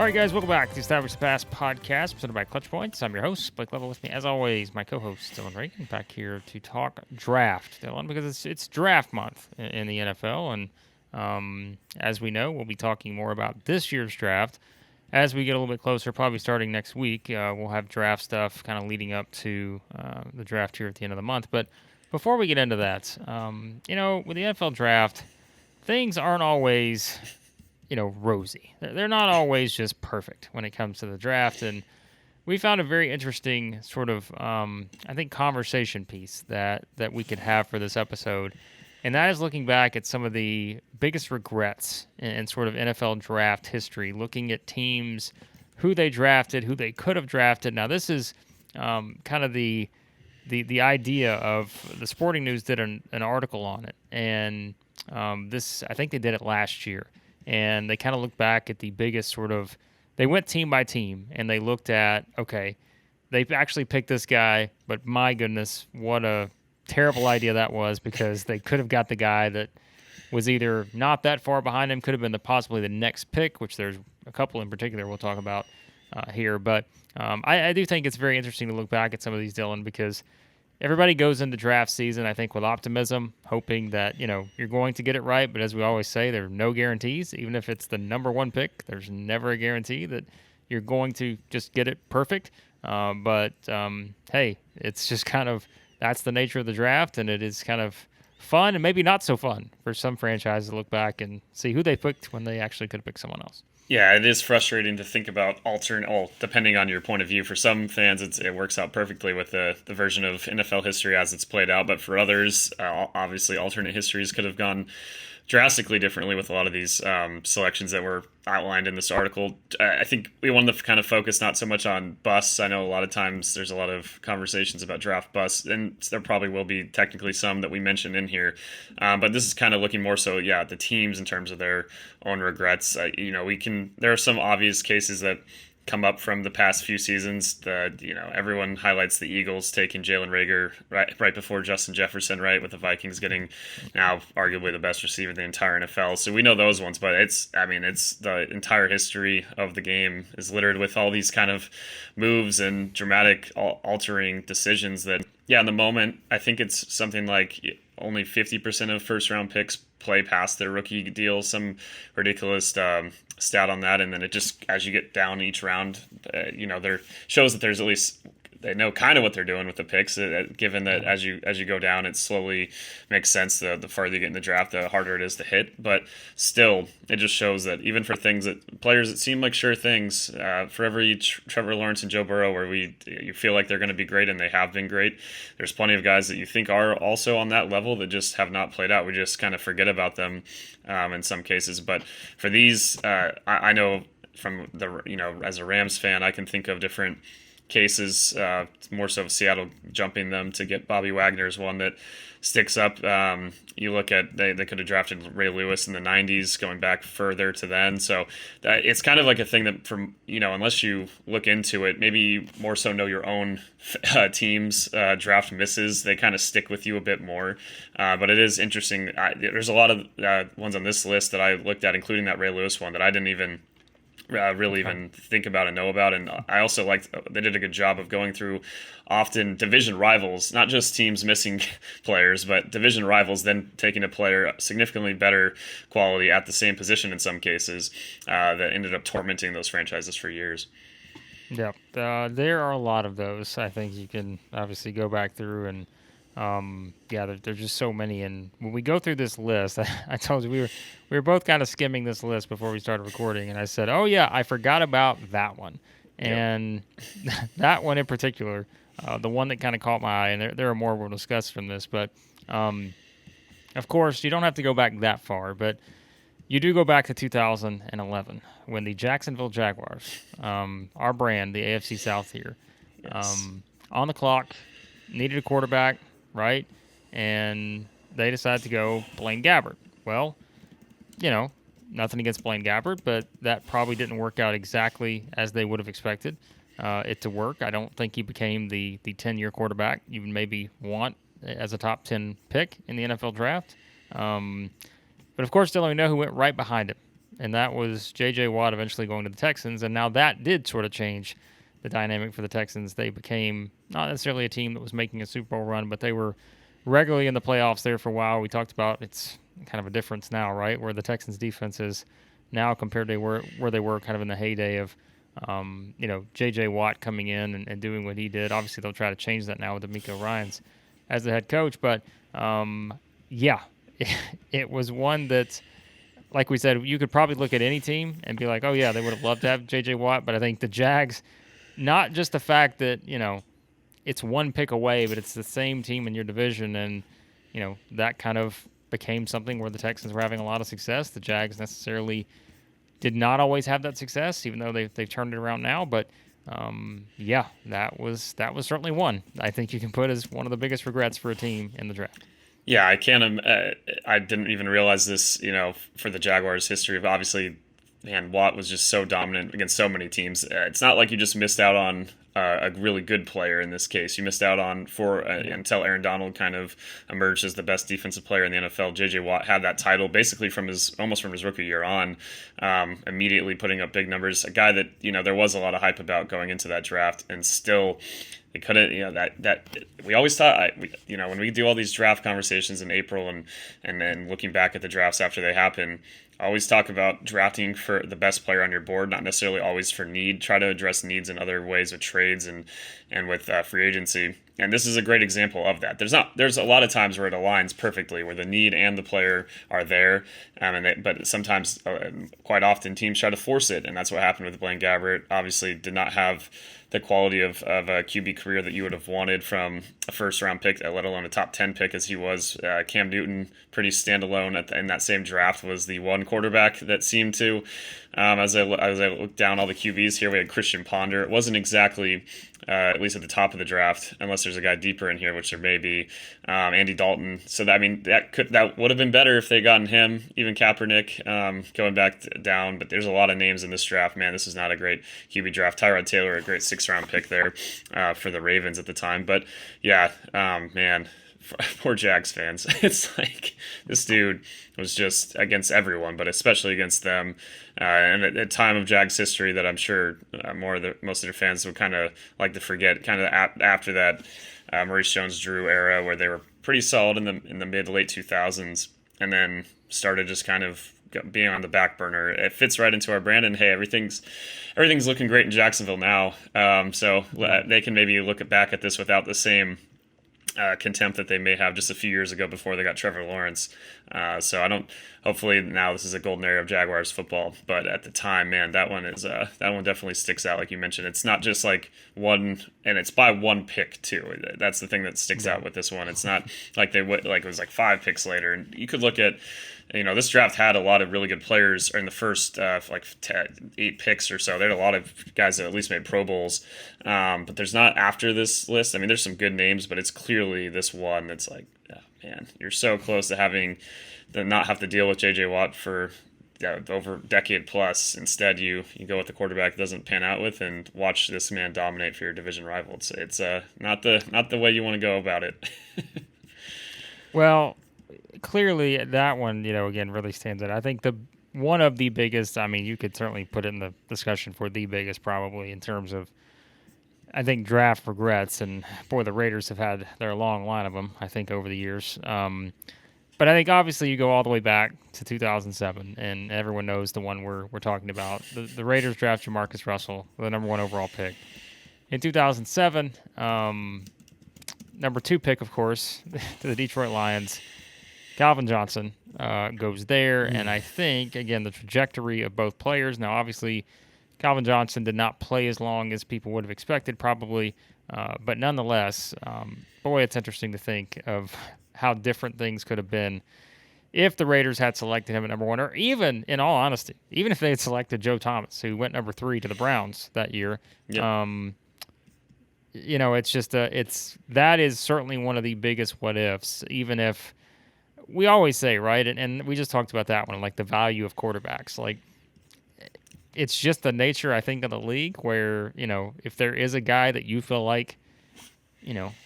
All right, guys, welcome back to the Establish the Pass podcast, presented by Clutch Points. I'm your host, Blake Lovell. With me, as always, my co-host, Dillon Reagan, back here to talk draft, Dillon, because it's draft month in the NFL. And as we know, we'll be talking more about this year's draft as we get a little bit closer, probably starting next week. We'll have draft stuff kind of leading up to the draft here at the end of the month. But before we get into that, with the NFL draft, things aren't always rosy. They're not always just perfect when it comes to the draft. And we found a very interesting sort of, I think, conversation piece that we could have for this episode. And that is looking back at some of the biggest regrets in sort of NFL draft history, looking at teams, who they drafted, who they could have drafted. Now, this is kind of the idea of the Sporting News did an article on it. And I think they did it last year. And they kind of looked back at the biggest sort of – they went team by team, and they looked at, okay, they actually picked this guy, but my goodness, what a terrible idea that was, because they could have got the guy that was either not that far behind him, could have been possibly the next pick, which there's a couple in particular we'll talk about here. But I do think it's very interesting to look back at some of these, Dillon, because – everybody goes into draft season, I think, with optimism, hoping that, you're going to get it right. But as we always say, there are no guarantees. Even if it's the number one pick, there's never a guarantee that you're going to just get it perfect. But hey, it's just kind of, that's the nature of the draft, and it is kind of fun and maybe not so fun for some franchises to look back and see who they picked when they actually could have picked someone else. Yeah, it is frustrating to think about depending on your point of view. For some fans, it works out perfectly with the version of NFL history as it's played out. But for others, obviously, alternate histories could have gone drastically differently with a lot of these selections that were outlined in this article. I think we wanted to kind of focus not so much on busts. I know a lot of times there's a lot of conversations about draft busts, and there probably will be technically some that we mentioned in here. But this is kind of looking more so, at the teams in terms of their own regrets. There are some obvious cases that come up from the past few seasons. Everyone highlights the Eagles taking Jalen Reagor right before Justin Jefferson, right, with the Vikings getting now arguably the best receiver in the entire NFL. So we know those ones, but it's the entire history of the game is littered with all these kind of moves and dramatic altering decisions that, in the moment, I think it's something like only 50% of first-round picks play past their rookie deal, some ridiculous stat on that, and then it just, as you get down each round, there shows that there's at least they know kind of what they're doing with the picks, given that as you go down, it slowly makes sense. The farther you get in the draft, the harder it is to hit. But still, it just shows that even for players that seem like sure things, for every Trevor Lawrence and Joe Burrow where you feel like they're going to be great and they have been great, there's plenty of guys that you think are also on that level that just have not played out. We just kind of forget about them in some cases. But for these, I know from as a Rams fan, I can think of different cases, more so of Seattle jumping them to get Bobby Wagner is one that sticks up. You look at they could have drafted Ray Lewis in the 90s, going back further to then. So it's kind of like a thing that, from unless you look into it, maybe more so know your own team's draft misses, they kind of stick with you a bit more. But it is interesting. There's a lot of ones on this list that I looked at, including that Ray Lewis one, that I didn't even even think about and know about. And I also liked they did a good job of going through often division rivals, not just teams missing players, but division rivals then taking a player significantly better quality at the same position in some cases that ended up tormenting those franchises for years. Yeah, there are a lot of those. I think you can obviously go back through and there's just so many. And when we go through this list, I told you we were both kind of skimming this list before we started recording, and I said, "Oh yeah, I forgot about that one," and that one in particular, the one that kind of caught my eye. And there are more we'll discuss from this, but of course you don't have to go back that far, but you do go back to 2011 when the Jacksonville Jaguars, our brand, the AFC South here, on the clock, needed a quarterback. Right? And they decided to go Blaine Gabbert. Well, nothing against Blaine Gabbert, but that probably didn't work out exactly as they would have expected it to work. I don't think he became the 10-year quarterback you maybe want as a top 10 pick in the NFL draft. But, of course, still we know who went right behind him. and that was J.J. Watt eventually going to the Texans, and now that did sort of change the dynamic for the Texans. They became not necessarily a team that was making a Super Bowl run, but they were regularly in the playoffs there for a while. We talked about it's kind of a difference now, right, where the Texans' defense is now compared to where they were kind of in the heyday of J.J. Watt coming in and doing what he did. Obviously, they'll try to change that now with D'Amico Ryans as the head coach. But, it was one that, like we said, you could probably look at any team and be like, oh, yeah, they would have loved to have J.J. Watt. But I think the Jags, not just the fact that, it's one pick away, but it's the same team in your division. And, that kind of became something where the Texans were having a lot of success. The Jags necessarily did not always have that success, even though they've turned it around now. But that was certainly one I think you can put as one of the biggest regrets for a team in the draft. Yeah, I can't. I didn't even realize this. For the Jaguars' history of obviously, man, Watt was just so dominant against so many teams. It's not like you just missed out on a really good player in this case. You missed out on until Aaron Donald kind of emerged as the best defensive player in the NFL. J.J. Watt had that title basically almost from his rookie year on, immediately putting up big numbers. A guy that there was a lot of hype about going into that draft, and still they couldn't. That we always thought. When we do all these draft conversations in April and then looking back at the drafts after they happen. Always talk about drafting for the best player on your board, not necessarily always for need. Try to address needs in other ways with trades and with free agency. And this is a great example of that. There's a lot of times where it aligns perfectly, where the need and the player are there. But sometimes, quite often, teams try to force it, and that's what happened with Blaine Gabbert. Obviously, did not have the quality of a QB career that you would have wanted from a first-round pick, let alone a top 10 pick as he was. Cam Newton, pretty standalone in that same draft, was the one quarterback that seemed to, as I looked down all the QBs here, we had Christian Ponder. It wasn't exactly, at least at the top of the draft, unless there's a guy deeper in here, which there may be, Andy Dalton. So that would have been better if they had gotten him, even Kaepernick, going back down. But there's a lot of names in this draft. Man, this is not a great QB draft. Tyrod Taylor, a great 6th-round pick there for the Ravens at the time. But yeah, man, poor Jags fans. It's like this dude was just against everyone, but especially against them. And at a time of Jags history that I'm sure most of their fans would kind of like to forget, kind of after that Maurice Jones-Drew era, where they were pretty solid in the mid to late 2000s, and then started just kind of being on the back burner. It fits right into our brand, and hey, everything's looking great in Jacksonville now. So they can maybe look back at this without the same contempt that they may have just a few years ago before they got Trevor Lawrence. Hopefully now this is a golden era of Jaguars football, but at the time, man, that one definitely sticks out. Like you mentioned, it's not just like one, and it's by one pick too. That's the thing that sticks out with this one. It's not like it was like 5 picks later. And you could look at, this draft had a lot of really good players in the first 8 picks or so. There had a lot of guys that at least made Pro Bowls, but there's not after this list. I mean, there's some good names, but it's clearly this one that's like, oh, man, you're so close to not have to deal with J.J. Watt for over a decade plus. Instead, you go with the quarterback that doesn't pan out with, and watch this man dominate for your division rival. It's not the way you want to go about it. Well, clearly that one, again, really stands out. I think one of the biggest, you could certainly put it in the discussion for the biggest probably in terms of, I think, draft regrets. And boy, the Raiders have had their long line of them, I think, over the years. But I think obviously you go all the way back to 2007, and everyone knows the one we're talking about. The Raiders draft JaMarcus Russell, the number 1 overall pick. In 2007, number 2 pick, of course, to the Detroit Lions, Calvin Johnson goes there, and I think, again, the trajectory of both players. Now, obviously, Calvin Johnson did not play as long as people would have expected, probably, but nonetheless, boy, it's interesting to think of how different things could have been if the Raiders had selected him at number 1, or even, in all honesty, even if they had selected Joe Thomas, who went number 3 to the Browns that year. Yep. It's just that is certainly one of the biggest what ifs, even if we always say, right, and we just talked about that one, like the value of quarterbacks. Like, it's just the nature, I think, of the league where, if there is a guy that you feel like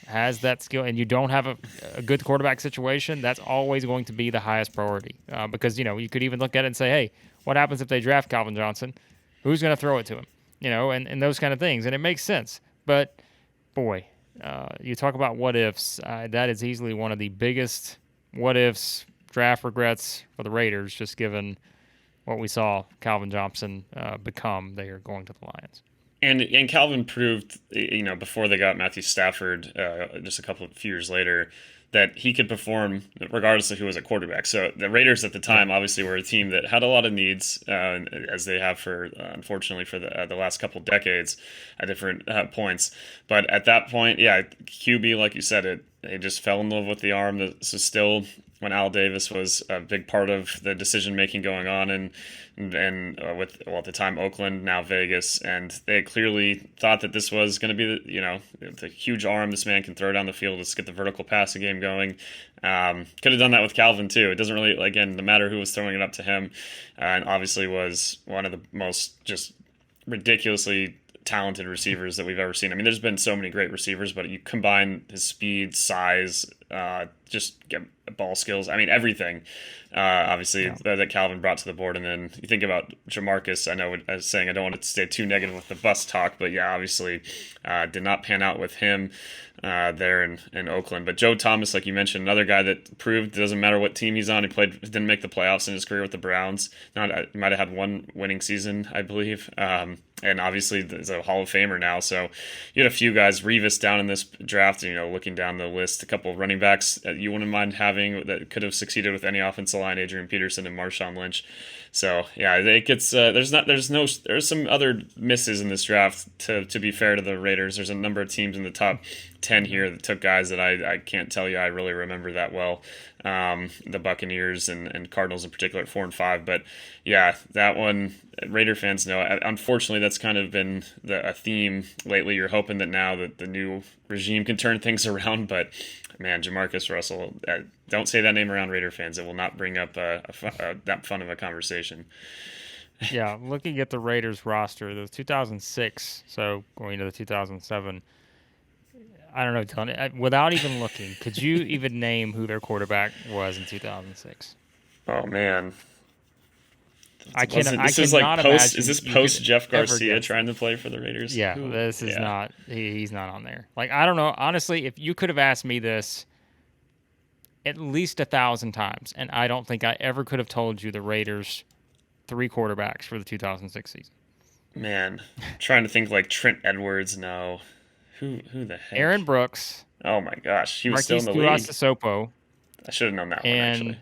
has that skill, and you don't have a good quarterback situation, that's always going to be the highest priority. Because, you could even look at it and say, hey, what happens if they draft Calvin Johnson? Who's going to throw it to him? And those kind of things. And it makes sense. But, boy, you talk about what ifs. That is easily one of the biggest what ifs, draft regrets for the Raiders, just given what we saw Calvin Johnson become. They are going to the Lions. And Calvin proved, before they got Matthew Stafford, just a few years later, that he could perform regardless of who was at quarterback. So the Raiders at the time obviously were a team that had a lot of needs, as they have for unfortunately for the last couple of decades at different points. But at that point, QB, like you said, they just fell in love with the arm. This is still when Al Davis was a big part of the decision making going on, and with at the time Oakland, now Vegas, and they clearly thought that this was going to be the huge arm this man can throw down the field. Let's get the vertical passing game going. Could have done that with Calvin too. It doesn't really, again, no matter who was throwing it up to him, and obviously was one of the most just ridiculously talented receivers that we've ever seen. I mean, there's been so many great receivers, but you combine his speed, size, just get ball skills. I mean, everything. Obviously, that Calvin brought to the board. And then you think about JaMarcus. I know I was saying I don't want to stay too negative with the bus talk, but obviously did not pan out with him there in Oakland. But Joe Thomas, like you mentioned, another guy that proved it doesn't matter what team he's on. He didn't make the playoffs in his career with the Browns. He might have had one winning season, I believe. And obviously is a Hall of Famer now. So you had a few guys, Revis down in this draft, looking down the list, a couple of running backs that you wouldn't mind having that could have succeeded with any offensive line, Adrian Peterson and Marshawn Lynch. So it gets there's some other misses in this draft. To be fair to the Raiders, there's a number of teams in the top 10 here that took guys that I can't tell you I really remember that well. The Buccaneers and Cardinals in particular at 4 and 5, but that one Raider fans know. Unfortunately, that's kind of been a theme lately. You're hoping that now that the new regime can turn things around, but man, JaMarcus Russell, don't say that name around Raider fans. It will not bring up that fun of a conversation. Yeah, looking at the Raiders roster, the 2006, so going to the 2007, I don't know, Dylan, without even looking, could you even name who their quarterback was in 2006? Oh, man. Is this post Jeff Garcia trying to play for the Raiders? Yeah, this is not. He's not on there. Like, I don't know. Honestly, if you could have asked me this at least 1,000 times, and I don't think I ever could have told you the Raiders' 3 quarterbacks for the 2006 season. Man, trying to think like Trent Edwards. No, who the heck? Aaron Brooks. Oh my gosh, he was Marquise still in the league. Sopo, I should have known that one actually.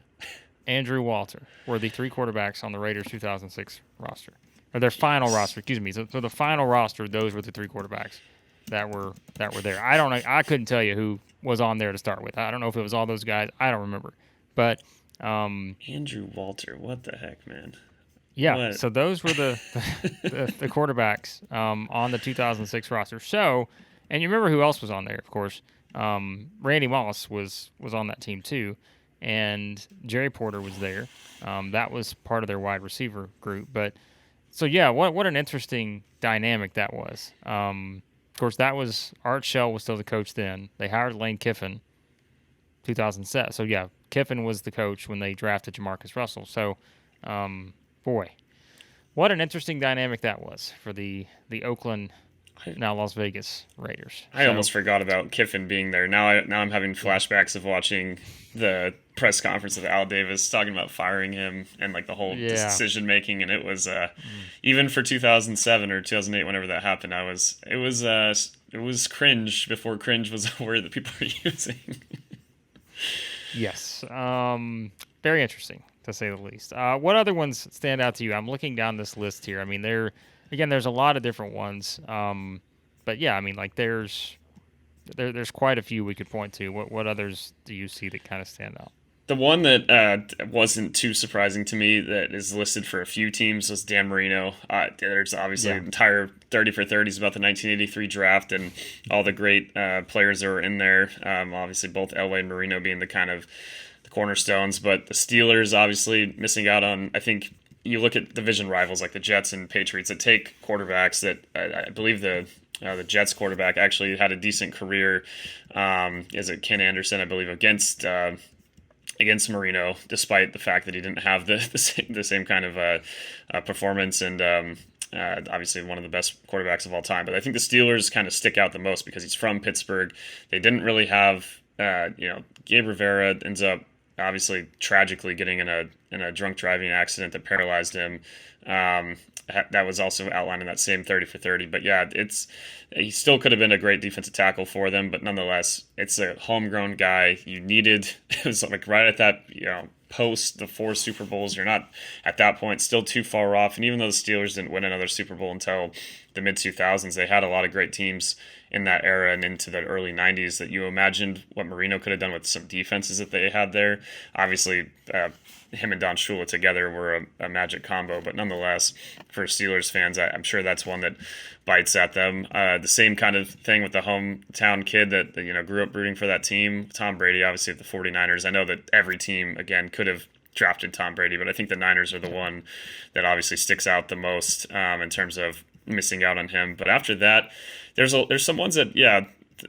Andrew Walter were the 3 quarterbacks on the Raiders 2006 roster, or their final roster. Excuse me. So the final roster, those were the 3 quarterbacks that were there. I don't know. I couldn't tell you who was on there to start with. I don't know if it was all those guys. I don't remember. But Andrew Walter, what the heck, man? Yeah. What? So those were the quarterbacks on the 2006 roster. So, and you remember who else was on there? Of course, Randy Moss was on that team too. And Jerry Porter was there. That was part of their wide receiver group. But so what an interesting dynamic that was. Of course, that was Art Shell was still the coach then. They hired Lane Kiffin, 2007. So Kiffin was the coach when they drafted JaMarcus Russell. So, boy, what an interesting dynamic that was for the Oakland, now Las Vegas Raiders. I almost forgot about Kiffin being there. Now I'm having flashbacks of watching the press conference of Al Davis talking about firing him and like the whole decision making, and it was even for 2007 or 2008, whenever that happened, it was cringe before cringe was a word that people were using. Yes, very interesting to say the least. What other ones stand out to you? I'm looking down this list here. I mean, there's a lot of different ones. But I mean, like there's quite a few we could point to. What others do you see that kind of stand out? The one that wasn't too surprising to me that is listed for a few teams was Dan Marino. There's obviously an entire 30 for 30s about the 1983 draft and all the great players that were in there. Obviously, both Elway and Marino being the kind of the cornerstones, but the Steelers obviously missing out on, I think, you look at division rivals like the Jets and Patriots that take quarterbacks that I believe the Jets quarterback actually had a decent career. Is it Ken Anderson, I believe, against Marino, despite the fact that he didn't have the same kind of performance and obviously one of the best quarterbacks of all time. But I think the Steelers kind of stick out the most because he's from Pittsburgh. They didn't really have, Gabe Rivera ends up obviously tragically getting in a drunk driving accident that paralyzed him. That was also outlined in that same 30 for 30. But yeah, he still could have been a great defensive tackle for them, but nonetheless, it's a homegrown guy. You needed, it was like right at that, post the 4 Super Bowls, you're not at that point still too far off. And even though the Steelers didn't win another Super Bowl until the mid 2000s, they had a lot of great teams in that era and into the early 90s that you imagined what Marino could have done with some defenses that they had there. Obviously, him and Don Shula together were a magic combo, but nonetheless, for Steelers fans, I'm sure that's one that bites at them. The same kind of thing with the hometown kid that grew up rooting for that team, Tom Brady, obviously at the 49ers. I know that every team, again, could have drafted Tom Brady, but I think the Niners are the one that obviously sticks out the most in terms of missing out on him. But after that, there's some ones that,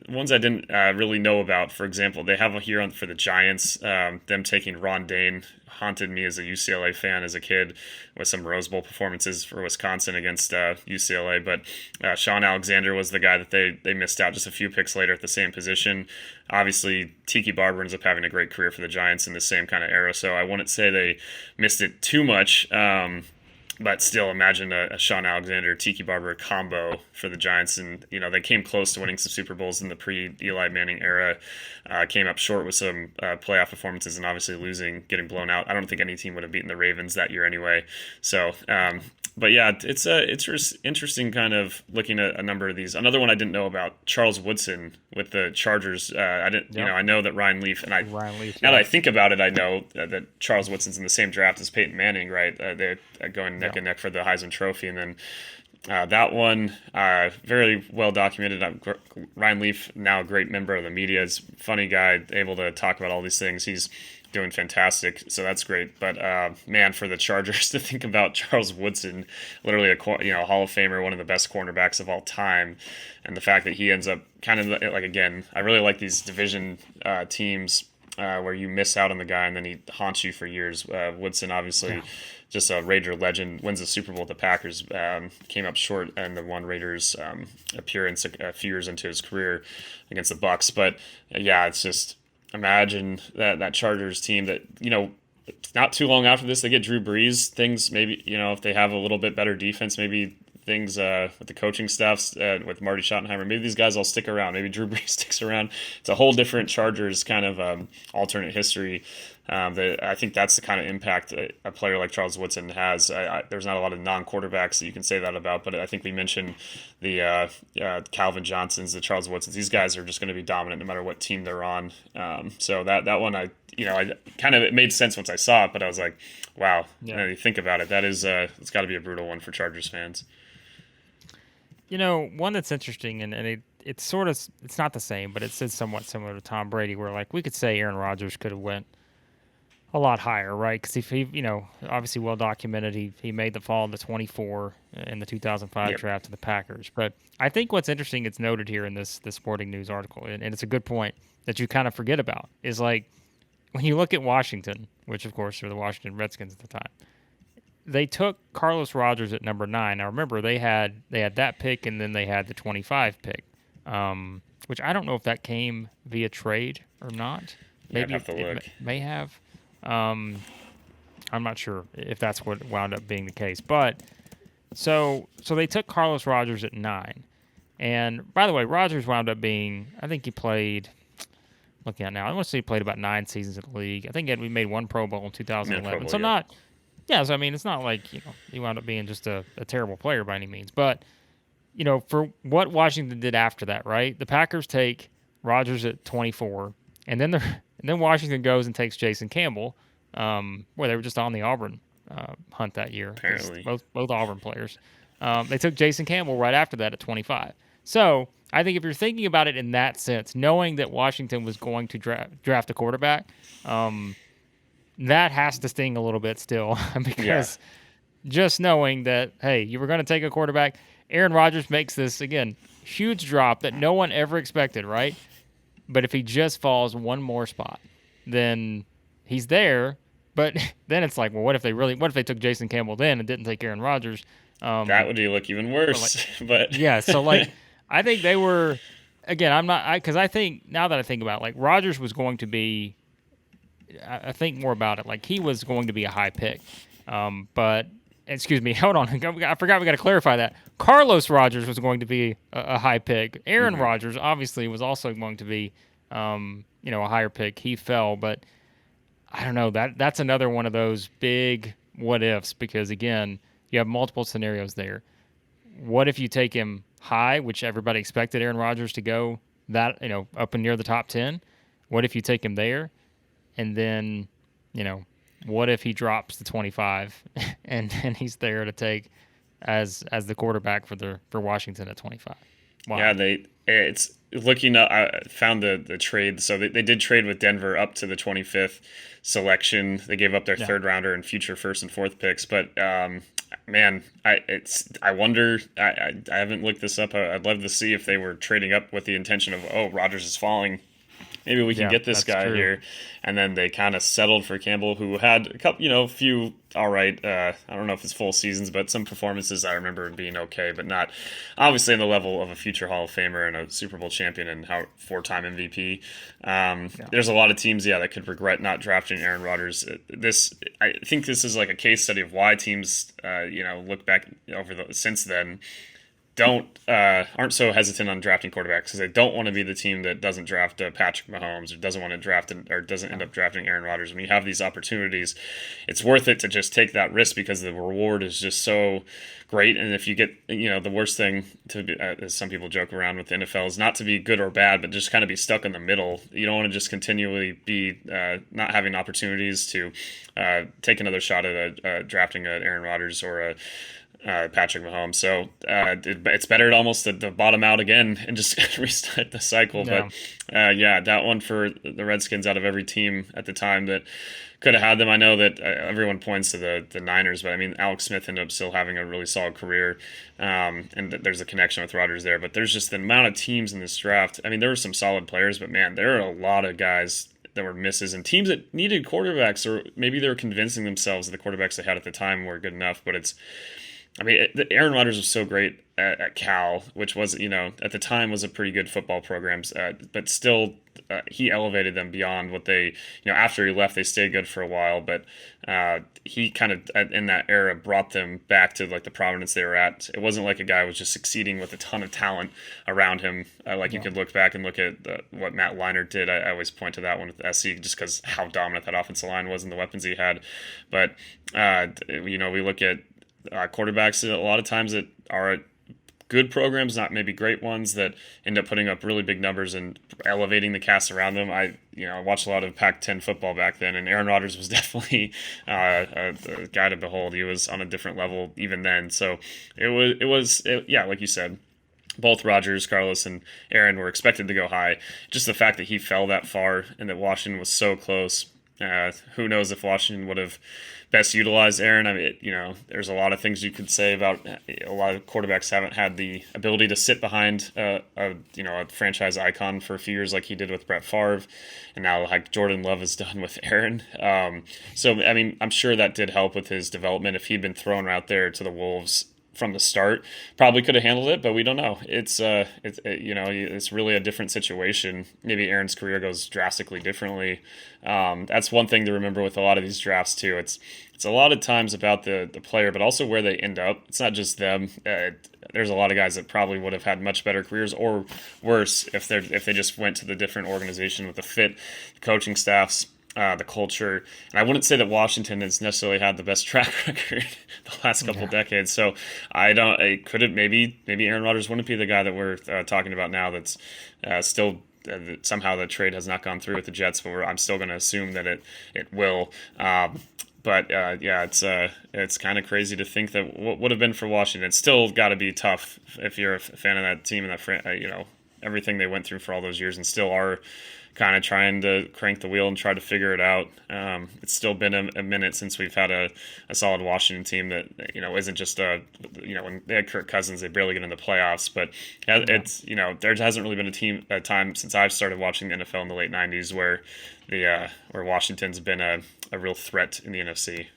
ones I didn't really know about. For example, they have a here for the Giants. Them taking Ron Dane haunted me as a UCLA fan as a kid with some Rose Bowl performances for Wisconsin against UCLA. But Shaun Alexander was the guy that they missed out just a few picks later at the same position. Obviously, Tiki Barber ends up having a great career for the Giants in the same kind of era. So I wouldn't say they missed it too much. But still, imagine a Shaun Alexander, Tiki Barber combo for the Giants. And, they came close to winning some Super Bowls in the pre-Eli Manning era. Came up short with some playoff performances and obviously losing, getting blown out. I don't think any team would have beaten the Ravens that year anyway. So, but yeah, it's interesting kind of looking at a number of these. Another one I didn't know about, Charles Woodson with the Chargers. I didn't, I know that Ryan Leaf, now that I think about it, I know that Charles Woodson's in the same draft as Peyton Manning, right? They're going neck and neck for the Heisman Trophy, and then that one, very well documented. Ryan Leaf, now a great member of the media, is a funny guy, able to talk about all these things. He's doing fantastic, so that's great. But man, for the Chargers to think about Charles Woodson, literally a Hall of Famer, one of the best cornerbacks of all time, and the fact that he ends up kind of like, again, I really like these division teams where you miss out on the guy and then he haunts you for years. Woodson, obviously, just a Raider legend, wins the Super Bowl with the Packers, came up short in the one Raiders appearance a few years into his career against the Bucks. But yeah, it's just, imagine that Chargers team that, not too long after this, they get Drew Brees. Things maybe, if they have a little bit better defense, maybe things with the coaching staffs, with Marty Schottenheimer, maybe these guys all stick around. Maybe Drew Brees sticks around. It's a whole different Chargers kind of alternate history. I think that's the kind of impact a player like Charles Woodson has. There's not a lot of non-quarterbacks that you can say that about, but I think we mentioned the Calvin Johnsons, the Charles Woodsons. These guys are just going to be dominant no matter what team they're on. So that one, I kind of, it made sense once I saw it, but I was like, wow. Yeah. You think about it, that is it's got to be a brutal one for Chargers fans. One that's interesting, and it's sort of, it's not the same, but it's somewhat similar to Tom Brady, where like we could say Aaron Rodgers could have went a lot higher, right? Because if he, obviously well documented, he made the fall to 24 in the 2005 draft to the Packers. But I think what's interesting, it's noted here in this Sporting News article, and it's a good point that you kind of forget about, is like when you look at Washington, which of course were the Washington Redskins at the time, they took Carlos Rogers at number 9. Now remember, they had that pick, and then they had the 25 pick, which I don't know if that came via trade or not. Maybe it may have. I'm not sure if that's what wound up being the case, but so they took Carlos Rogers at 9, and by the way, Rogers wound up being, I think he played, looking at now, I want to say he played about 9 seasons in the league. I think we made 1 Pro Bowl in 2011, so not, so I mean, it's not like he wound up being just a terrible player by any means, but for what Washington did after that, right? The Packers take Rogers at 24, and then Washington goes and takes Jason Campbell, where they were just on the Auburn hunt that year. Apparently. Both Auburn players. They took Jason Campbell right after that at 25. So I think if you're thinking about it in that sense, knowing that Washington was going to draft a quarterback, that has to sting a little bit still because just knowing that, hey, you were going to take a quarterback. Aaron Rodgers makes this, again, huge drop that no one ever expected, right? But if he just falls one more spot, then he's there. But then it's like, well, what if they took Jason Campbell then and didn't take Aaron Rodgers? That would look even But like, worse. But yeah, so like, I think they were, again, because I think, now that I think about it, like, Rodgers was going to be, I think more about it, like, he was going to be a high pick. But, excuse me, hold on. I forgot we got to clarify that. Carlos Rodgers was going to be a high pick. Aaron Rodgers, obviously, was also going to be, a higher pick. He fell, but I don't know. That's another one of those big what ifs because, again, you have multiple scenarios there. What if you take him high, which everybody expected Aaron Rodgers to go that, up and near the top 10? What if you take him there? And then, what if he drops to 25 and he's there to take as the quarterback for Washington at 25? Wow. Yeah, it's looking up. I found the trade. So they did trade with Denver up to the 25th selection. They gave up their third rounder and future first and fourth picks. But man, I wonder. I haven't looked this up. I'd love to see if they were trading up with the intention of, oh, Rodgers is falling. Maybe we can get this guy here. And then they kind of settled for Campbell, who had a couple, few all right. I don't know if it's full seasons, but some performances I remember being okay, but not obviously in the level of a future Hall of Famer and a Super Bowl champion and four-time MVP. There's a lot of teams, that could regret not drafting Aaron Rodgers. I think this is like a case study of why teams, look back since then. Aren't so hesitant on drafting quarterbacks because they don't want to be the team that doesn't draft Patrick Mahomes or doesn't want to draft or doesn't end up drafting Aaron Rodgers. When you have these opportunities, it's worth it to just take that risk because the reward is just so great. And if you get, the worst thing to be, as some people joke around with the NFL, is not to be good or bad, but just kind of be stuck in the middle. You don't want to just continually be not having opportunities to take another shot at drafting Aaron Rodgers or a Patrick Mahomes. So it's better to bottom out again and just restart the cycle. Yeah. But that one for the Redskins out of every team at the time that could have had them. I know that everyone points to the Niners, but I mean, Alex Smith ended up still having a really solid career, and there's a connection with Rodgers there. But there's just the amount of teams in this draft. I mean, there were some solid players, but man, there are a lot of guys that were misses and teams that needed quarterbacks, or maybe they were convincing themselves that the quarterbacks they had at the time were good enough. But Aaron Rodgers was so great at Cal, which was, at the time was a pretty good football program, but still he elevated them beyond what they, after he left, they stayed good for a while, but he kind of, in that era, brought them back to like the prominence they were at. It wasn't like a guy was just succeeding with a ton of talent around him. You could look back and look at what Matt Leinart did. I always point to that one with SC just because how dominant that offensive line was and the weapons he had. But, we look at quarterbacks a lot of times that are good programs, not maybe great ones, that end up putting up really big numbers and elevating the cast around them. I watched a lot of Pac-10 football back then, and Aaron Rodgers was definitely a guy to behold. He was on a different level even then. So it was like you said, both Rodgers, Carlos, and Aaron were expected to go high. Just the fact that he fell that far and that Washington was so close. Who knows if Washington would have best utilized Aaron. I mean, there's a lot of things you could say about a lot of quarterbacks haven't had the ability to sit behind a franchise icon for a few years like he did with Brett Favre, and now like Jordan Love has done with Aaron. So I mean, I'm sure that did help with his development. If he'd been thrown out there to the Wolves from the start, probably could have handled it, but we don't know. It's really a different situation. Maybe Aaron's career goes drastically differently. That's one thing to remember with a lot of these drafts too. It's a lot of times about the player, but also where they end up. It's not just them. There's a lot of guys that probably would have had much better careers or worse if they just went to the different organization with the fit, coaching staffs, the culture. And I wouldn't say that Washington has necessarily had the best track record the last couple decades. So maybe Aaron Rodgers wouldn't be the guy that we're talking about now that's still somehow the trade has not gone through with the Jets, but I'm still going to assume that it will. It's kind of crazy to think that what would have been for Washington. It's still got to be tough if you're a fan of that team and that everything they went through for all those years and still are kind of trying to crank the wheel and try to figure it out. It's still been a minute since we've had a solid Washington team that, isn't just when they had Kirk Cousins, they barely get in the playoffs, but it's, there hasn't really been a time since I've started watching the NFL in the late 90s where where Washington's been a real threat in the NFC.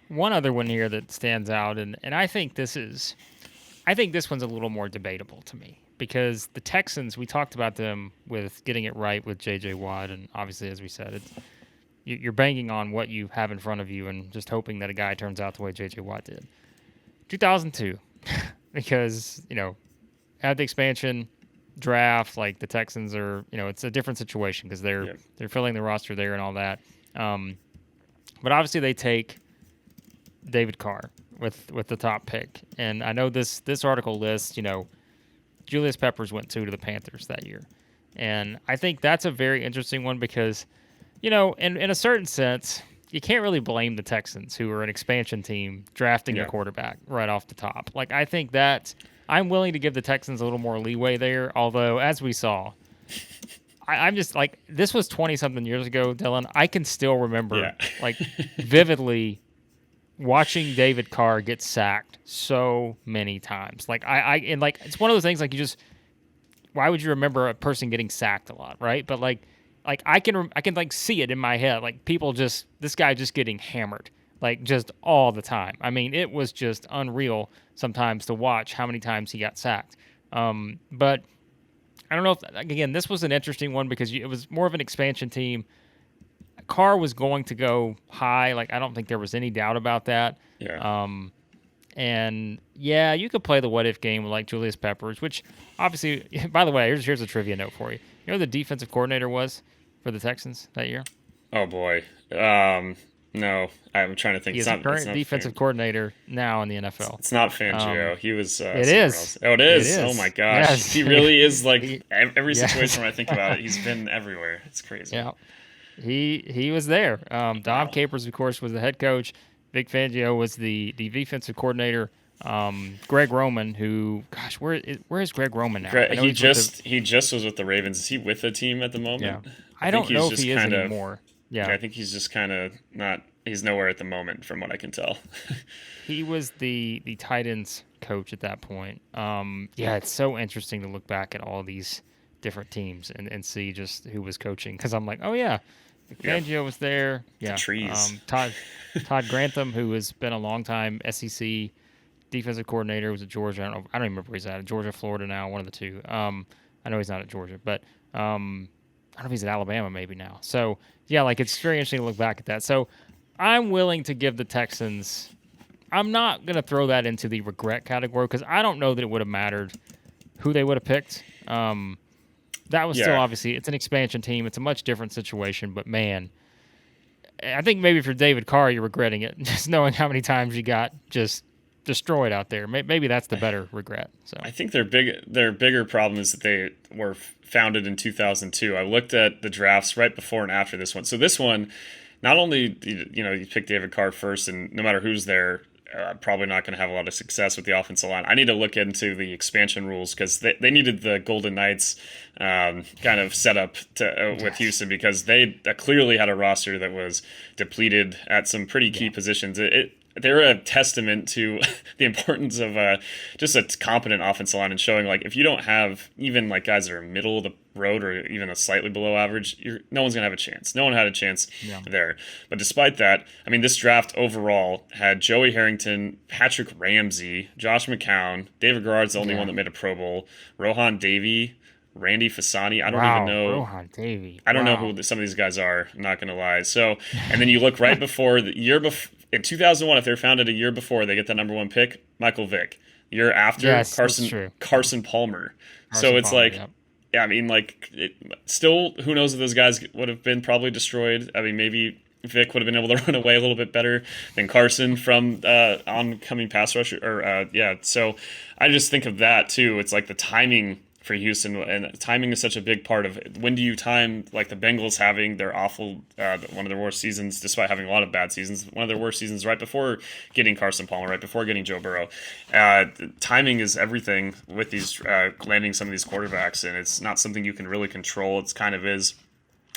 One other one here that stands out, and I think this one's a little more debatable to me, because the Texans, we talked about them with getting it right with J.J. Watt, and obviously, as we said, you're banking on what you have in front of you and just hoping that a guy turns out the way J.J. Watt did. 2002, because, at the expansion draft, like the Texans are, it's a different situation because they're filling the roster there and all that. But obviously they take David Carr with the top pick. And I know this article lists, Julius Peppers went to the Panthers that year. And I think that's a very interesting one because, in a certain sense, you can't really blame the Texans, who are an expansion team, drafting a quarterback right off the top. Like, I think that I'm willing to give the Texans a little more leeway there, although, as we saw, I'm just like, this was 20-something years ago, Dylan. I can still remember, vividly watching David Carr get sacked so many times. Like, and it's one of those things, like, why would you remember a person getting sacked a lot, right? But, like I can see it in my head, like, this guy just getting hammered, like, just all the time. I mean, it was just unreal sometimes to watch how many times he got sacked. But I don't know if, again, this was an interesting one because it was more of an expansion team. Carr was going to go high. Like, I don't think there was any doubt about that. Yeah. And yeah, you could play the what if game with like Julius Peppers, which obviously, by the way, here's a trivia note for you. You know who the defensive coordinator was for the Texans that year? Oh boy. No, I'm trying to think. He's the current defensive coordinator now in the NFL. It's not Fangio. He was. It is. Else. Oh, it is. Oh my gosh. Yes. He really is like every situation when I think about it. He's been everywhere. It's crazy. Yeah. He was there. Dom Capers, of course, was the head coach. Vic Fangio was the defensive coordinator. Greg Roman, who, gosh, where is Greg Roman now? He just was with the Ravens. Is he with the team at the moment? Yeah. I don't know if he is anymore. Yeah, I think he's just kind of not. He's nowhere at the moment, from what I can tell. He was the Titans coach at that point. Yeah, it's so interesting to look back at all these different teams and see just who was coaching, because I'm like, oh yeah, Fangio was there. Yeah, the trees. Todd Grantham, who has been a long time SEC defensive coordinator, was at Georgia. I don't even remember where he's at. Georgia, Florida now, one of the two. I know he's not at Georgia, but I don't know if he's at Alabama maybe now. So yeah, like, it's very interesting to look back at that. So I'm willing to give the Texans. I'm not going to throw that into the regret category because I don't know that it would have mattered who they would have picked. That was still, obviously, it's an expansion team. It's a much different situation, but man, I think maybe if you're David Carr, you're regretting it, just knowing how many times you got just destroyed out there. Maybe that's the better regret. So I think their bigger problem is that they were founded in 2002. I looked at the drafts right before and after this one. So this one, not only you pick David Carr first, and no matter who's there, probably not going to have a lot of success with the offensive line. I need to look into the expansion rules because they needed the Golden Knights kind of set up with Houston, because they clearly had a roster that was depleted at some pretty key positions. They're a testament to the importance of just a competent offensive line, and showing, like, if you don't have even like guys that are middle of the road or even a slightly below average, no one's gonna have a chance. No one had a chance there. But despite that, I mean, this draft overall had Joey Harrington, Patrick Ramsey, Josh McCown, David Garrard's the only one that made a Pro Bowl, Rohan Davey, Randy Fasani. I don't even know. Rohan Davey. I don't know who some of these guys are. I'm not gonna lie. So, and then you look right before the year before. In 2001, if they're founded a year before, they get the number one pick, Michael Vick. Year after, Carson Palmer. So it's Palmer, like, I mean, like, still, who knows if those guys would have been probably destroyed. I mean, maybe Vick would have been able to run away a little bit better than Carson from oncoming pass rusher. So I just think of that, too. It's like the timing for Houston, and timing is such a big part of it. When do you time, like the Bengals having their awful, one of their worst seasons, despite having a lot of bad seasons, one of their worst seasons right before getting Carson Palmer, right before getting Joe Burrow. Timing is everything with these landing some of these quarterbacks, and it's not something you can really control. It's kind of is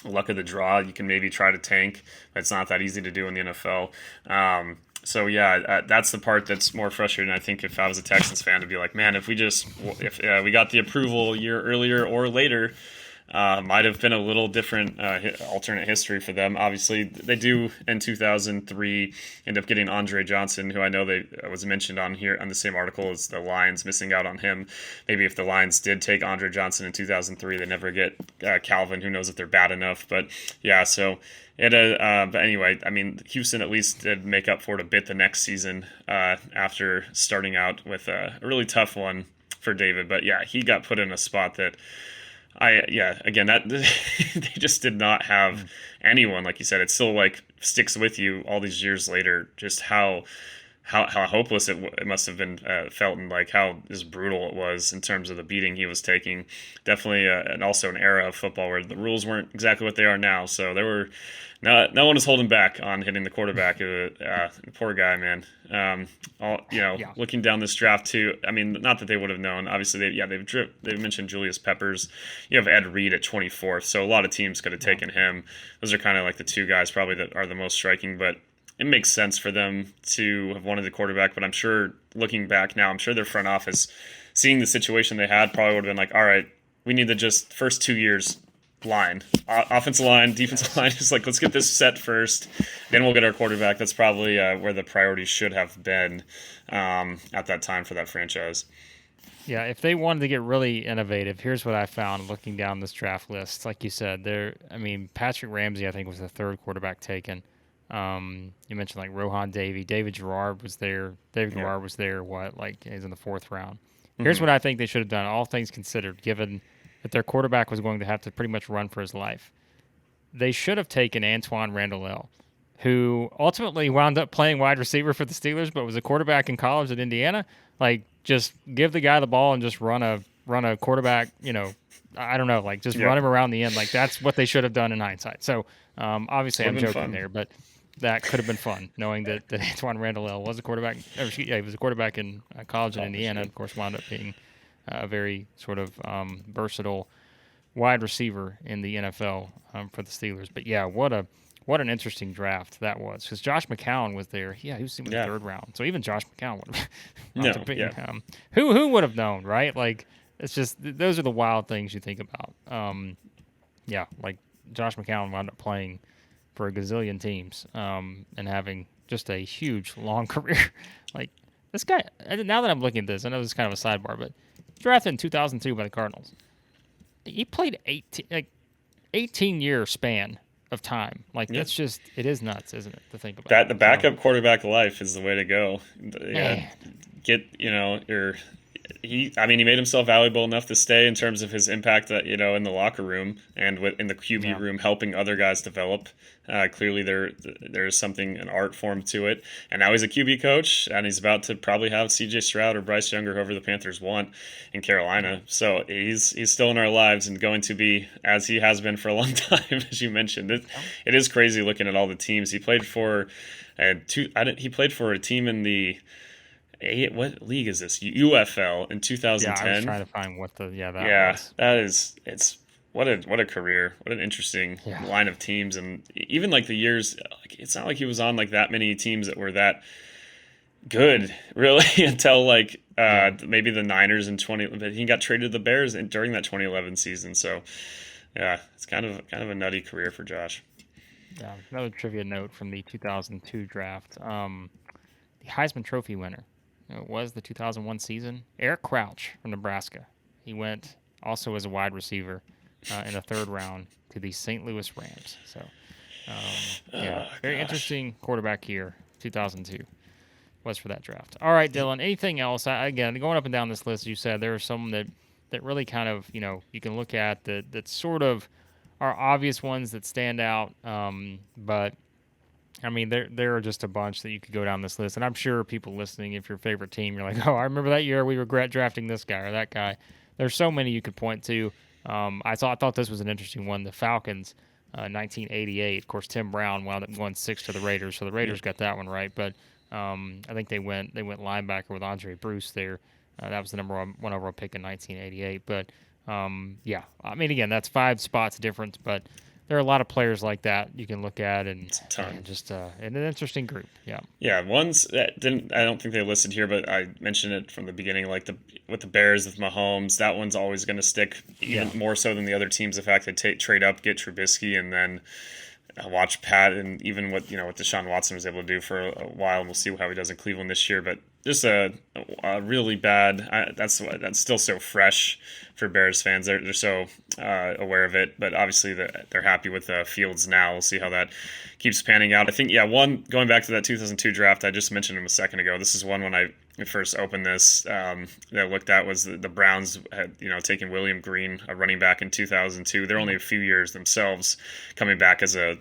luck of the draw. You can maybe try to tank, but it's not that easy to do in the NFL. So yeah, that's the part that's more frustrating. I think if I was a Texans fan, to be like, man, if we got the approval a year earlier or later, might have been a little different alternate history for them. Obviously, they do in 2003 end up getting Andre Johnson, who I know was mentioned on here on the same article as the Lions missing out on him. Maybe if the Lions did take Andre Johnson in 2003, they never get Calvin. Who knows if they're bad enough? But yeah, so. But anyway, I mean, Houston at least did make up for it a bit the next season after starting out with a really tough one for David. But yeah, he got put in a spot that that they just did not have anyone. Like you said, it still like sticks with you all these years later, just how hopeless it must have been felt, and like how just brutal it was in terms of the beating he was taking. Definitely, and also an era of football where the rules weren't exactly what they are now. So there were no one was holding back on hitting the quarterback. Poor guy, man. Looking down this draft too. I mean, not that they would have known. Obviously, they've mentioned Julius Peppers. You have Ed Reed at 24th, so a lot of teams could have taken him. Those are kind of like the two guys probably that are the most striking, but. It makes sense for them to have wanted the quarterback, but I'm sure looking back now, I'm sure their front office, seeing the situation they had, probably would have been like, all right, we need to just first 2 years line, offensive line, defensive line, just like let's get this set first, then we'll get our quarterback. That's probably where the priorities should have been at that time for that franchise. Yeah, if they wanted to get really innovative, here's what I found looking down this draft list. Like you said, Patrick Ramsey, I think, was the third quarterback taken. You mentioned like Rohan Davey, David Garrard was there. Garrard was there. He's in the fourth round. Here's what I think they should have done, all things considered, given that their quarterback was going to have to pretty much run for his life. They should have taken Antoine Randall, who ultimately wound up playing wide receiver for the Steelers, but was a quarterback in college at Indiana. Like, just give the guy the ball and just run a quarterback. I don't know, run him around the end. Like, that's what they should have done in hindsight. So obviously, I'm joking there, but. That could have been fun, knowing that Antoine Randall was a quarterback. He was a quarterback in college in Indiana. Of course, wound up being a very sort of versatile wide receiver in the NFL for the Steelers. But yeah, what an interesting draft that was, because Josh McCown was there. Yeah, he was in the third round. So even Josh McCown would have been. Who would have known, right? Like, it's just those are the wild things you think about. Like Josh McCown wound up playing for a gazillion teams and having just a huge, long career. Like, this guy, now that I'm looking at this, I know this is kind of a sidebar, but drafted in 2002 by the Cardinals. He played 18-year span of time. Like, that's just, it is nuts, isn't it, to think about. That the backup quarterback life is the way to go. He made himself valuable enough to stay in terms of his impact that, in the locker room and in the QB room, helping other guys develop. Clearly there is something, an art form to it. And now he's a QB coach, and he's about to probably have CJ Stroud or Bryce Young, whoever the Panthers want, in Carolina. So he's still in our lives and going to be, as he has been for a long time, as you mentioned. It is crazy looking at all the teams. He played for he played for a team in the what league is this? UFL in 2010. Yeah, I was trying to find what was. It's what a career. What an interesting line of teams, and even like the years. It's not like he was on like that many teams that were that good, really, until maybe the Niners in 20. But he got traded to the Bears during that 2011 season. So yeah, it's kind of a nutty career for Josh. Yeah, another trivia note from the 2002 draft. The Heisman Trophy winner. It was the 2001 season. Eric Crouch from Nebraska. He went also as a wide receiver in the third round to the St. Louis Rams. So, very interesting quarterback year, 2002 was for that draft. All right, Dylan, anything else? Again, going up and down this list, you said there are some that really kind of, you can look at that sort of are obvious ones that stand out, but I mean, there are just a bunch that you could go down this list, and I'm sure people listening, if your favorite team, you're like, oh, I remember that year we regret drafting this guy or that guy. there's so many you could point to. I thought this was an interesting one. The Falcons, 1988. Of course, Tim Brown wound up going 6 to the Raiders, so the Raiders got that one right. But I think they went linebacker with Andre Bruce there. That was the number one overall pick in 1988. But yeah, I mean, again, that's 5 spots difference, but there are a lot of players like that you can look at, and just an interesting group. Yeah. Yeah, ones that didn't. I don't think they listed here, but I mentioned it from the beginning. Like with the Bears with Mahomes, that one's always going to stick even more so than the other teams. The fact they trade up, get Trubisky, and then watch Pat, and even what Deshaun Watson was able to do for a while, and we'll see how he does in Cleveland this year. But just a really bad. That's still so fresh for Bears fans. They're so aware of it, but obviously they're happy with Fields now. We'll see how that keeps panning out. I think one going back to that 2002 draft, I just mentioned him a second ago. This is one when I first opened this that I looked at was the Browns had taken William Green, a running back in 2002. They're only a few years themselves coming back as a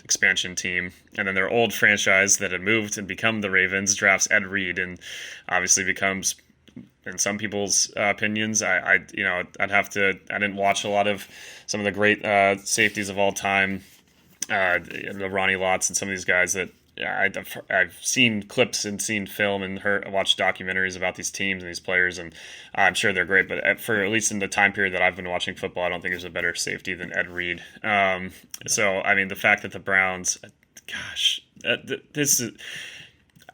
expansion team, and then their old franchise that had moved and become the Ravens drafts Ed Reed, and obviously becomes, in some people's opinions, I didn't watch a lot of some of the great safeties of all time, the Ronnie Lotts and some of these guys that I've seen clips and seen film and watched documentaries about these teams and these players, and I'm sure they're great. But for at least in the time period that I've been watching football, I don't think there's a better safety than Ed Reed. So I mean, the fact that the Browns, this is.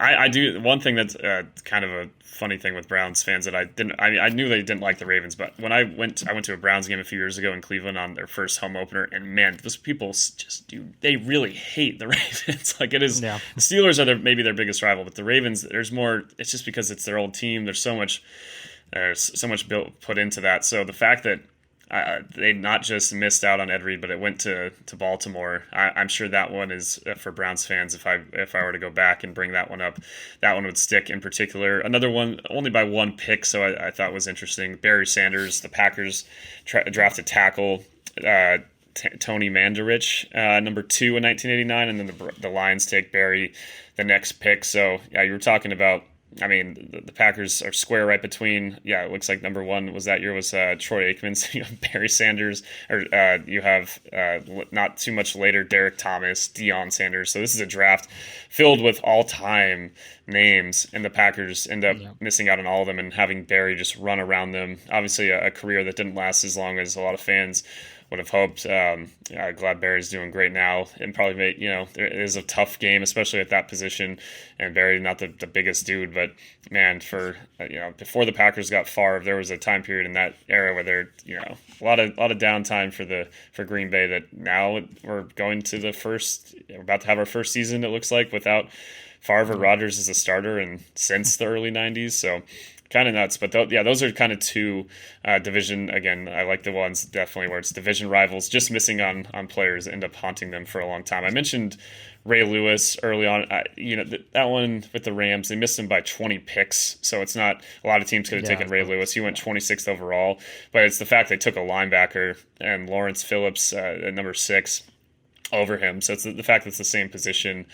I do one thing that's kind of a funny thing with Browns fans that I knew they didn't like the Ravens, but when I went to a Browns game a few years ago in Cleveland on their first home opener, and man, those people they really hate the Ravens. Like it is, The Steelers are maybe their biggest rival, but the Ravens, there's more. It's just because it's their old team. There's so much put into that. So the fact that they not just missed out on Ed Reed, but it went to Baltimore. I'm sure that one is for Browns fans. If I were to go back and bring that one up, that one would stick in particular. Another one, only by one pick, so I thought was interesting. Barry Sanders, the Packers drafted tackle Tony Mandarich, number 2 in 1989, and then the Lions take Barry the next pick. So yeah, you were talking about. I mean, the Packers are square right between. Yeah, it looks like number 1 was that year was Troy Aikman. So you have Barry Sanders, or you have not too much later Derek Thomas, Deion Sanders. So this is a draft filled with all-time names, and the Packers end up missing out on all of them and having Barry just run around them. Obviously, a career that didn't last as long as a lot of fans would have hoped. Glad Barry's doing great now, and probably it is a tough game, especially at that position. And Barry, not the biggest dude, but man, for before the Packers got Favre, there was a time period in that era where there a lot of downtime for Green Bay. That now we're going to we're about to have our first season. It looks like without Favre or Rodgers as a starter, and since the early '90s. So. Kind of nuts, but those are kind of two division. Again, I like the ones definitely where it's division rivals, just missing on players that end up haunting them for a long time. I mentioned Ray Lewis early on. That one with the Rams, they missed him by 20 picks, so it's not a lot of teams could have taken Ray Lewis. He went 26th overall, but it's the fact they took a linebacker and Lawrence Phillips at number 6 over him. So it's the fact that it's the same position.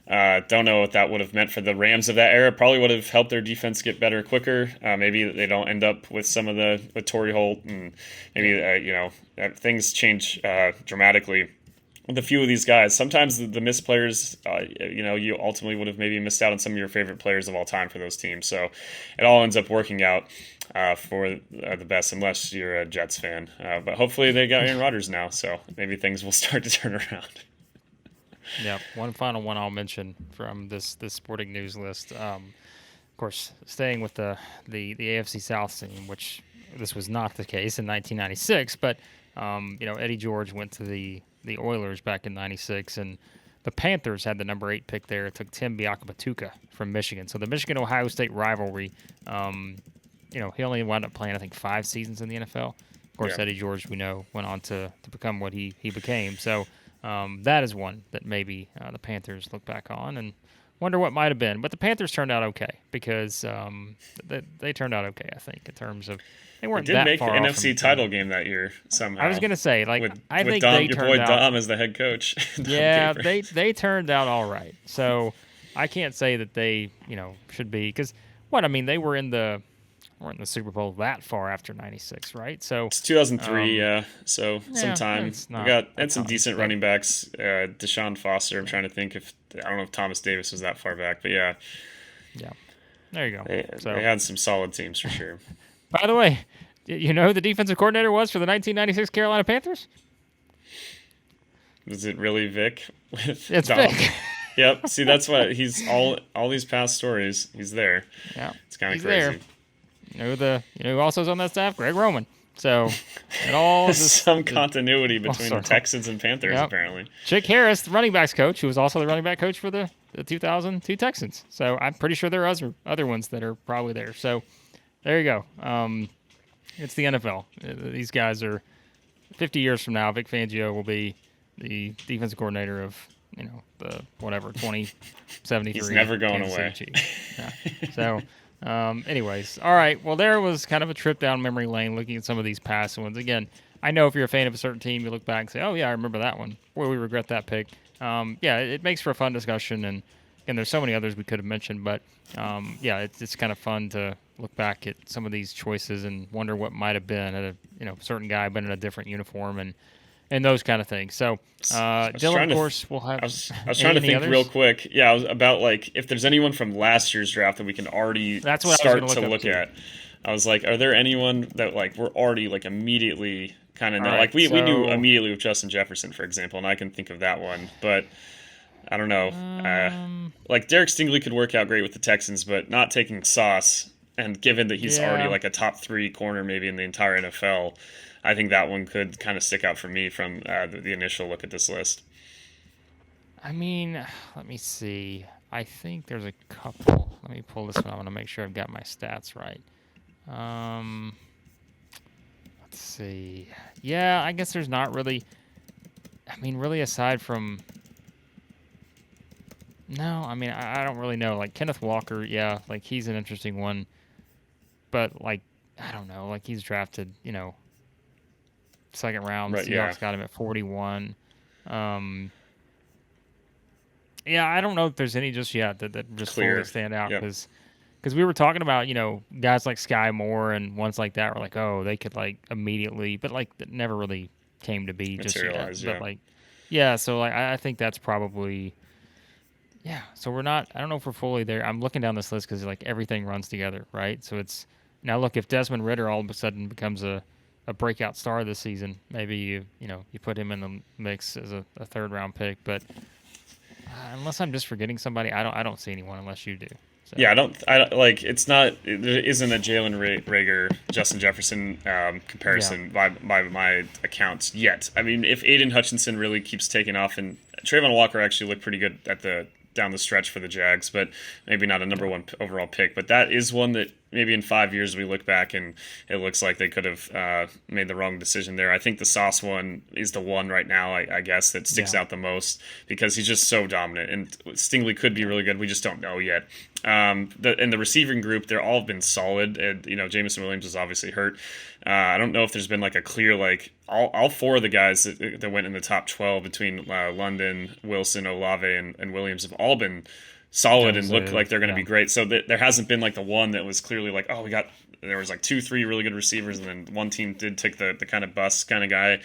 Don't know what that would have meant for the Rams of that era. Probably would have helped their defense get better quicker. Maybe they don't end up with some of with Torrey Holt, and maybe things change dramatically with a few of these guys. Sometimes the missed players, you ultimately would have maybe missed out on some of your favorite players of all time for those teams. So it all ends up working out for the best, unless you're a Jets fan. But hopefully they got Aaron Rodgers now, so maybe things will start to turn around. Yeah, one final one I'll mention from this sporting news list. Of course, staying with the AFC South team, which this was not the case in 1996, but Eddie George went to the Oilers back in '96, and the Panthers had the number 8 pick there. It took Tim Biakabatuka from Michigan. So the Michigan-Ohio State rivalry, he only wound up playing, I think, 5 seasons in the NFL. Of course, Eddie George, we know, went on to become what he became. So that is one that maybe the Panthers look back on and wonder what might have been. But the Panthers turned out okay because they turned out okay, I think, in terms of they weren't that far off. They did make the NFC title game that year somehow. I was going to say, I think Dom, they your turned boy out. Dom as the head coach. Yeah, they turned out all right. So I can't say that they should be, because they were in the weren't in the Super Bowl that far after '96, right? So It's 2003, yeah. So sometime it's we not got a had some ton, decent but running backs. Deshaun Foster. I'm trying to think if I don't know if Thomas Davis was that far back, but yeah, yeah, there you go. they So, had some solid teams for sure. by the way, you know who the defensive coordinator was for the 1996 Carolina Panthers? Was it really Vic with It's Dom? Vic. Yep. See, that's why he's all these past stories. He's there. Yeah, It's kind of he's crazy. there. You know who also is on that staff? Greg Roman. So it all just Some continuity between the sorry. Texans and Panthers, Yep. apparently. Chick Harris, the running backs coach, who was also the running back coach for the 2002 Texans. So I'm pretty sure there are other ones that are probably there. So there you go. It's the NFL. These guys are 50 years from now. Vic Fangio will be the defensive coordinator of the whatever 2073. He's never going Kansas away. City Chiefs. Yeah. So. Anyways, all right. Well, there was kind of a trip down memory lane looking at some of these past ones. Again, I know if you're a fan of a certain team, you look back and say, "Oh yeah, I remember that one." Boy, we regret that pick. Yeah, it makes for a fun discussion, and there's so many others we could have mentioned, but yeah, it's kind of fun to look back at some of these choices and wonder what might have been at a certain guy been in a different uniform and those kind of things. So, Dylan, of course, will have. I was trying to think real quick. Yeah, I was about like if there's anyone from last year's draft that we can already start to look at. I was like, are there anyone that like we're already like immediately kind of know? Right, like we knew immediately with Justin Jefferson, for example, and I can think of that one, but I don't know. Like Derek Stingley could work out great with the Texans, but not taking Sauce, and given that he's already like a top 3 corner maybe in the entire NFL. I think that one could kind of stick out for me from the initial look at this list. I mean, let me see. I think there's a couple. Let me pull this one. I want to make sure I've got my stats right. Let's see. Yeah, I guess there's not really. I mean, really, aside from. No, I mean, I don't really know. Like Kenneth Walker, yeah, like he's an interesting one. But like, I don't know. Like he's drafted, second round. Right, Seahawks got him at 41. Yeah, I don't know if there's any just yet that just fully stand out because we were talking about guys like Sky Moore and ones like that were like, oh, they could like immediately, but like that never really came to be just yet. But like, yeah, so like I think that's probably. Yeah, so we're not. I don't know if we're fully there. I'm looking down this list because like everything runs together, right? So it's now look if Desmond Ridder all of a sudden becomes a breakout star this season, maybe you put him in the mix as a third round pick. But unless I'm just forgetting somebody, I don't see anyone unless you do. So. Yeah, I don't like. It's not. There isn't a Jalen Reagor, Justin Jefferson comparison by my accounts yet. I mean, if Aiden Hutchinson really keeps taking off, and Trayvon Walker actually looked pretty good at down the stretch for the Jags, but maybe not a number 1 overall pick. But that is one that maybe in 5 years we look back and it looks like they could have made the wrong decision there. I think the Sauce one is the one right now, I guess, that sticks out the most because he's just so dominant. And Stingley could be really good. We just don't know yet. In the receiving group, they're all been solid. And, Jameson Williams was obviously hurt. I don't know if there's been like a clear like all 4 of the guys that went in the top 12 between London, Wilson, Olave, and Williams have all been solid and look like they're going to be great. So there hasn't been like the one that was clearly like, oh, there was like 2-3 really good receivers, and then one team did take the kind of bust kind of guy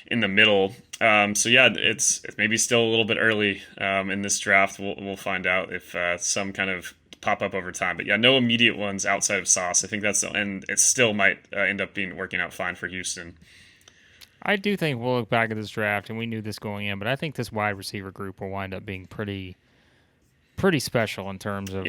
in the middle. So yeah, it's maybe still a little bit early in this draft. We'll find out if some kind of pop up over time. But yeah, no immediate ones outside of Sauce. I think and it still might end up working out fine for Houston. I do think we'll look back at this draft, and we knew this going in, but I think this wide receiver group will wind up being pretty special in terms of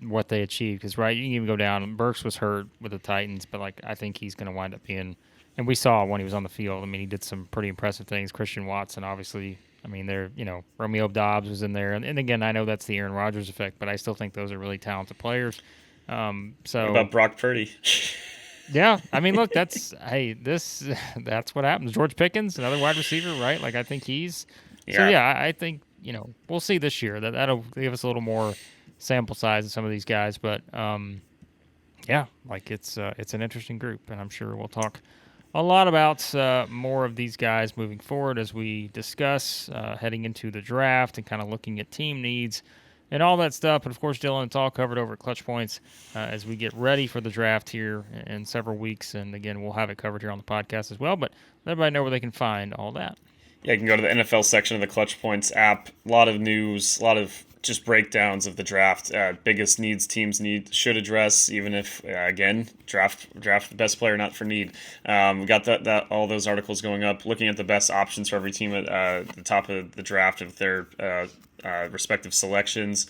what they achieved. Because right, you can even go down. Burks was hurt with the Titans, but like I think he's going to wind up being. And we saw when he was on the field. I mean, he did some pretty impressive things. Christian Watson, obviously. I mean, Romeo Doubs was in there, and again, I know that's the Aaron Rodgers effect, but I still think those are really talented players. So what about Brock Purdy? Yeah, I mean, look, that's what happens. George Pickens, another wide receiver, right? Like I think he's. Yeah. So yeah, I think we'll see this year that'll give us a little more sample size of some of these guys, but yeah, like it's an interesting group, and I'm sure we'll talk a lot about more of these guys moving forward as we discuss heading into the draft and kind of looking at team needs and all that stuff. But of course, Dylan, it's all covered over at Clutch Points as we get ready for the draft here in several weeks. And again, we'll have it covered here on the podcast as well. But let everybody know where they can find all that. Yeah, you can go to the NFL section of the Clutch Points app. A lot of news, a lot of just breakdowns of the draft. Biggest needs teams should address, even if again draft the best player, not for need. We got that all those articles going up, looking at the best options for every team at the top of the draft of their respective selections.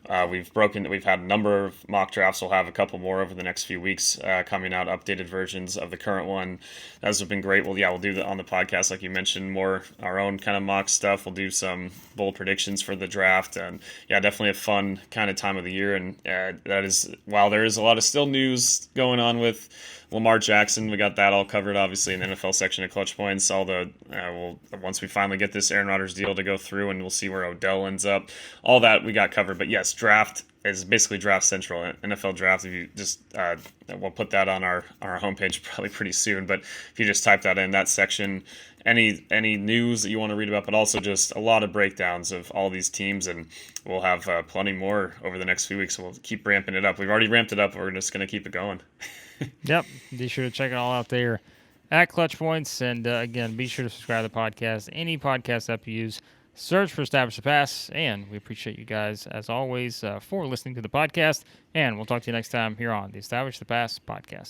We've had a number of mock drafts. We'll have a couple more over the next few weeks coming out, updated versions of the current one. Those have been great. We'll do that on the podcast, like you mentioned, more our own kind of mock stuff. We'll do some bold predictions for the draft, and yeah, definitely a fun kind of time of the year. And that is, while there is a lot of still news going on with Lamar Jackson, we got that all covered, obviously, in the NFL section of Clutch Points. Once we finally get this Aaron Rodgers deal to go through, and we'll see where Odell ends up. All that we got covered. But yes, draft is basically Draft Central, NFL Draft. If you just, we'll put that on our homepage probably pretty soon. But if you just type that in, that section, any news that you want to read about, but also just a lot of breakdowns of all these teams, and we'll have plenty more over the next few weeks. So we'll keep ramping it up. We've already ramped it up. We're just going to keep it going. Yep. Be sure to check it all out there at Clutch Points. And again, be sure to subscribe to the podcast. Any podcast app you use, search for Establish the Pass. And we appreciate you guys, as always, for listening to the podcast. And we'll talk to you next time here on the Establish the Pass podcast.